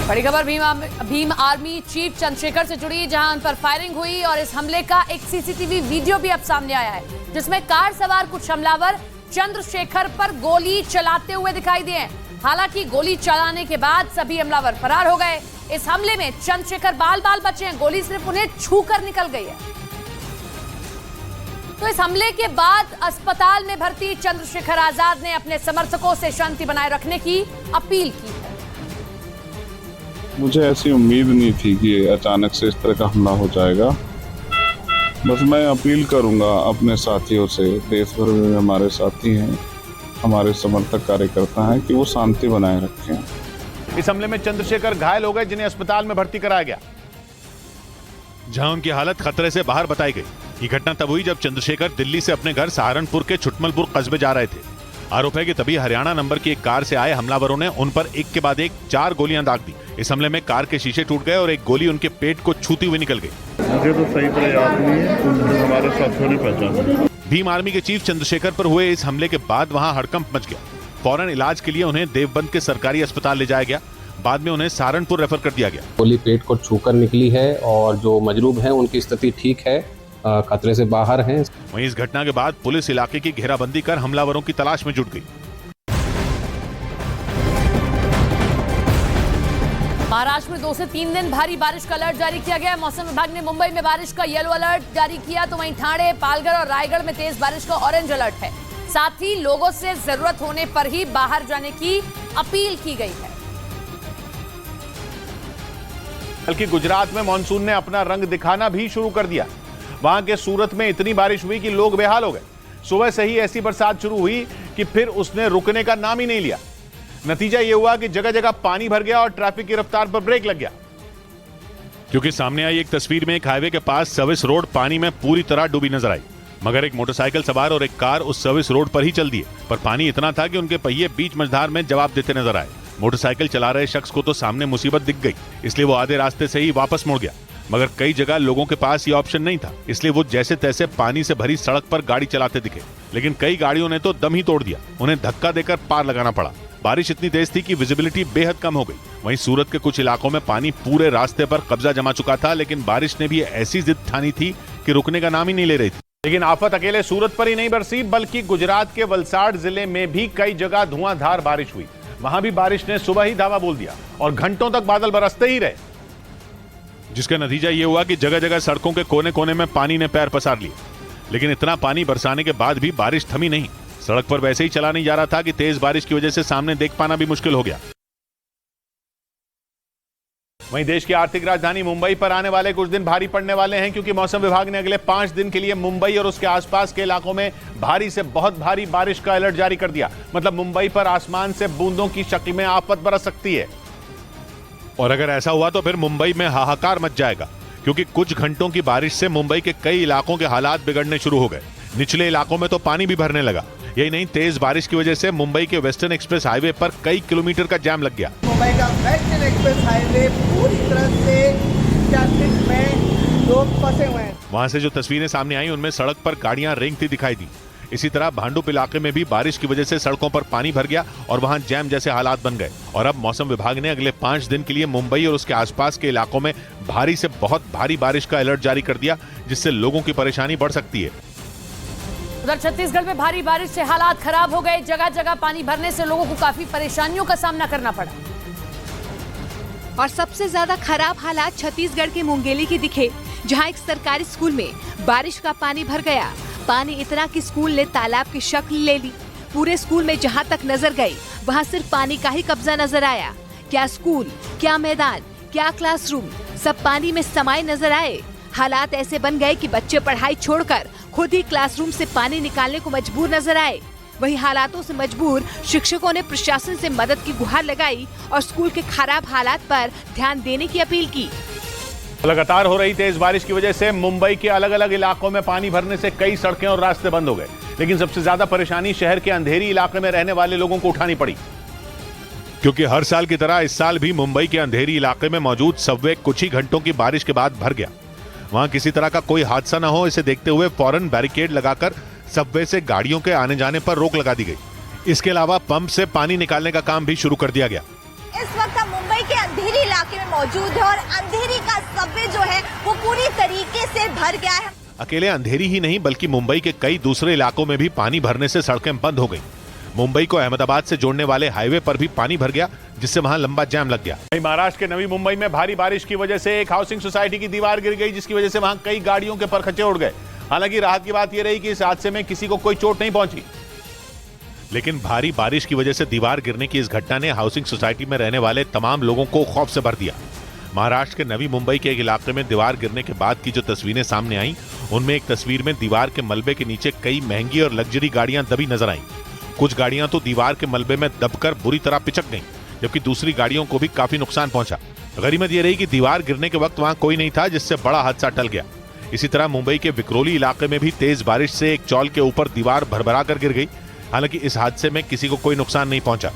बड़ी खबर Bhim army chief Chandrashekhar से जुड़ी, जहां उन पर फायरिंग हुई और इस हमले का एक सीसीटीवी वीडियो भी अब सामने आया है, जिसमें कार सवार कुछ हमलावर चंद्रशेखर पर गोली चलाते हुए दिखाई दिए। हालांकि गोली चलाने के बाद सभी हमलावर फरार हो गए। इस हमले में चंद्रशेखर बाल बाल बचे हैं, गोली सिर्फ उन्हें छूकर निकल गई है। तो इस हमले के बाद अस्पताल में भर्ती चंद्रशेखर आजाद ने अपने समर्थकों से शांति बनाए रखने की अपील की है। मुझे ऐसी उम्मीद नहीं थी कि अचानक से इस तरह का हमला हो जाएगा। बस मैं अपील करूंगा अपने साथियों से, देश भर में हमारे साथी हैं, हमारे समर्थक कार्यकर्ता हैं, कि वो शांति बनाए रखें। इस हमले में चंद्रशेखर घायल हो गए, जिन्हें अस्पताल में भर्ती कराया गया, जहां उनकी हालत खतरे से बाहर बताई गई। ये घटना तब हुई जब चंद्रशेखर दिल्ली से अपने घर सहारनपुर के छुटमलपुर कस्बे जा रहे थे। आरोप है कि तभी हरियाणा नंबर की एक कार से आए हमलावरों ने उन पर एक के बाद एक 4 गोलियां दाग दी। इस हमले में कार के शीशे टूट गए और एक गोली उनके पेट को छूती हुई निकल गई। मुझे तो सही तरह याद नहीं है, हमारे साथियों ने पहचाना। भीम आर्मी के चीफ चंद्रशेखर पर हुए इस हमले के बाद वहां हड़कंप मच गया। फौरन इलाज के लिए उन्हें देवबंद के सरकारी अस्पताल ले जाया गया। बाद में उन्हें सहारनपुर रेफर कर दिया गया। गोली पेट को छूकर निकली है और जो मजरूब हैं उनकी स्थिति ठीक है, खतरे से बाहर हैं। वहीं इस घटना के बाद पुलिस इलाके की घेराबंदी कर हमलावरों की तलाश में जुट गई। महाराष्ट्र में 2 से 3 दिन भारी बारिश का अलर्ट जारी किया गया है। मौसम विभाग ने मुंबई में बारिश का येलो अलर्ट जारी किया, तो वहीं ठाणे, पालघर और रायगढ़ में तेज बारिश का ऑरेंज अलर्ट है। साथ ही लोगों से जरूरत होने पर ही बाहर जाने की अपील की गई है। बल्कि गुजरात में मानसून ने अपना रंग दिखाना भी शुरू कर दिया। वहां के सूरत में इतनी बारिश हुई कि लोग बेहाल हो गए। सुबह से ही ऐसी बरसात शुरू हुई कि फिर उसने रुकने का नाम ही नहीं लिया। नतीजा यह हुआ कि जगह जगह पानी भर गया और ट्रैफिक की रफ्तार पर ब्रेक लग गया। क्योंकि सामने आई एक तस्वीर में एक हाईवे के पास सर्विस रोड पानी में पूरी तरह डूबी नजर आई, मगर एक मोटरसाइकिल सवार और एक कार उस सर्विस रोड पर ही चल दिए। पर पानी इतना था कि उनके पहिए बीच मझधार में जवाब देते नजर आए। मोटरसाइकिल चला रहे शख्स को तो सामने मुसीबत दिख गई, इसलिए वो आधे रास्ते से ही वापस मुड़ गया। मगर कई जगह लोगों के पास ये ऑप्शन नहीं था, इसलिए वो जैसे तैसे पानी से भरी सड़क पर गाड़ी चलाते दिखे। लेकिन कई गाड़ियों ने तो दम ही तोड़ दिया, उन्हें धक्का देकर पार लगाना पड़ा। बारिश इतनी तेज थी कि विजिबिलिटी बेहद कम हो गई। वहीं सूरत के कुछ इलाकों में पानी पूरे रास्ते पर कब्जा जमा चुका था, लेकिन बारिश ने भी ऐसी जिद ठानी थी कि रुकने का नाम ही नहीं ले रही थी। लेकिन आफत अकेले सूरत पर ही नहीं बरसी, बल्कि गुजरात के वलसाड़ जिले में भी कई जगह धुआंधार बारिश हुई। वहां भी बारिश ने सुबह ही धावा बोल दिया और घंटों तक बादल बरसते ही रहे, जिसका नतीजा ये हुआ कि जगह जगह सड़कों के कोने कोने में पानी ने पैर पसार लिए। लेकिन इतना पानी बरसाने के बाद भी बारिश थमी नहीं। सड़क पर वैसे ही चला नहीं जा रहा था कि तेज बारिश की वजह से सामने देख पाना भी मुश्किल हो गया। वहीं देश की आर्थिक राजधानी मुंबई पर आने वाले कुछ दिन भारी पड़ने वाले हैं, क्योंकि मौसम विभाग ने अगले 5 दिन के लिए मुंबई और उसके आसपास के इलाकों में भारी से बहुत भारी बारिश का अलर्ट जारी कर दिया। मतलब मुंबई पर आसमान से बूंदों की शक्ल में आफत बरस सकती है। और अगर ऐसा हुआ तो फिर मुंबई में हाहाकार मच जाएगा, क्योंकि कुछ घंटों की बारिश से मुंबई के कई इलाकों के हालात बिगड़ने शुरू हो गए। निचले इलाकों में तो पानी भी भरने लगा। यही नहीं, तेज बारिश की वजह से मुंबई के वेस्टर्न एक्सप्रेस हाईवे पर कई किलोमीटर का जाम लग गया। मुंबई का वेस्टर्न एक्सप्रेस हाईवे पूरी तरह से ट्रैफिक में लोग फंसे हुए हैं। वहां से जो तस्वीरें सामने आई उनमें सड़क पर गाड़ियां रेंगती दिखाई दी। इसी तरह भांडुप इलाके में भी बारिश की वजह से सड़कों पर पानी भर गया और वहां जैम जैसे हालात बन गए। और अब मौसम विभाग ने अगले 5 दिन के लिए मुंबई और उसके आसपास के इलाकों में भारी से बहुत भारी बारिश का अलर्ट जारी कर दिया, जिससे लोगों की परेशानी बढ़ सकती है। उधर छत्तीसगढ़ में भारी बारिश से हालात खराब हो गए। जगह जगह पानी भरने से लोगों को काफी परेशानियों का सामना करना पड़ा। और सबसे ज्यादा खराब हालात छत्तीसगढ़ के मुंगेली के दिखे, जहां एक सरकारी स्कूल में बारिश का पानी भर गया। पानी इतना कि स्कूल ने तालाब की शक्ल ले ली। पूरे स्कूल में जहां तक नजर गई वहां सिर्फ पानी का ही कब्जा नजर आया। क्या स्कूल, क्या मैदान, क्या क्लासरूम, सब पानी में समाये नजर आए। हालात ऐसे बन गए कि बच्चे पढ़ाई छोड़कर खुद ही क्लासरूम से पानी निकालने को मजबूर नजर आए। वहीं हालातों से मजबूर शिक्षकों ने प्रशासन से मदद की गुहार लगाई और स्कूल के खराब हालात पर ध्यान देने की अपील की। लगातार हो रही तेज बारिश की वजह से मुंबई के अलग अलग इलाकों में पानी भरने से कई सड़कें और रास्ते बंद हो गए। लेकिन सबसे ज्यादा परेशानी शहर के अंधेरी इलाके में रहने वाले लोगों को उठानी पड़ी, क्योंकि हर साल की तरह इस साल भी मुंबई के अंधेरी इलाके में मौजूद सबवे कुछ ही घंटों की बारिश के बाद भर गया। वहां किसी तरह का कोई हादसा न हो, इसे देखते हुए फौरन बैरिकेड लगाकर सबवे से गाड़ियों के आने जाने पर रोक लगा दी गई। इसके अलावा पंप से पानी निकालने का काम भी शुरू कर दिया गया। इस वक्त हम मुंबई के अंधेरी अंधेरी इलाके में मौजूद है और अंधेरी का सबवे जो है वो पूरी तरीके से भर गया है। अकेले अंधेरी ही नहीं बल्कि मुंबई के कई दूसरे इलाकों में भी पानी भरने से सड़कें बंद हो गई। मुंबई को अहमदाबाद से जोड़ने वाले हाईवे पर भी पानी भर गया, जिससे वहां लंबा जाम लग गया। महाराष्ट्र के नवी मुंबई में भारी बारिश की वजह से एक हाउसिंग सोसाइटी की दीवार गिर गई, जिसकी वजह से वहां कई गाड़ियों के परखच्चे उड़ गए। हालांकि राहत की बात यह रही कि इस हादसे में किसी को कोई चोट नहीं पहुंची। लेकिन भारी बारिश की वजह से दीवार गिरने की इस घटना ने हाउसिंग सोसाइटी में रहने वाले तमाम लोगों को खौफ से भर दिया। महाराष्ट्र के नवी मुंबई के एक इलाके में दीवार गिरने के बाद की जो तस्वीरें सामने आई, उनमें एक तस्वीर में दीवार के मलबे के नीचे कई महंगी और लग्जरी गाड़ियां दबी नजर आईं। कुछ गाड़ियां तो दीवार के मलबे में दबकर बुरी तरह पिचक गईं, जबकि दूसरी गाड़ियों को भी काफी नुकसान पहुंचा। गनीमत यह रही कि दीवार गिरने के वक्त वहां कोई नहीं था, जिससे बड़ा हादसा टल गया। इसी तरह मुंबई के विक्रोली इलाके में भी तेज बारिश से एक चौल के ऊपर दीवार भरभरा कर गिर गई। हालांकि इस हादसे में किसी को कोई नुकसान नहीं पहुंचा।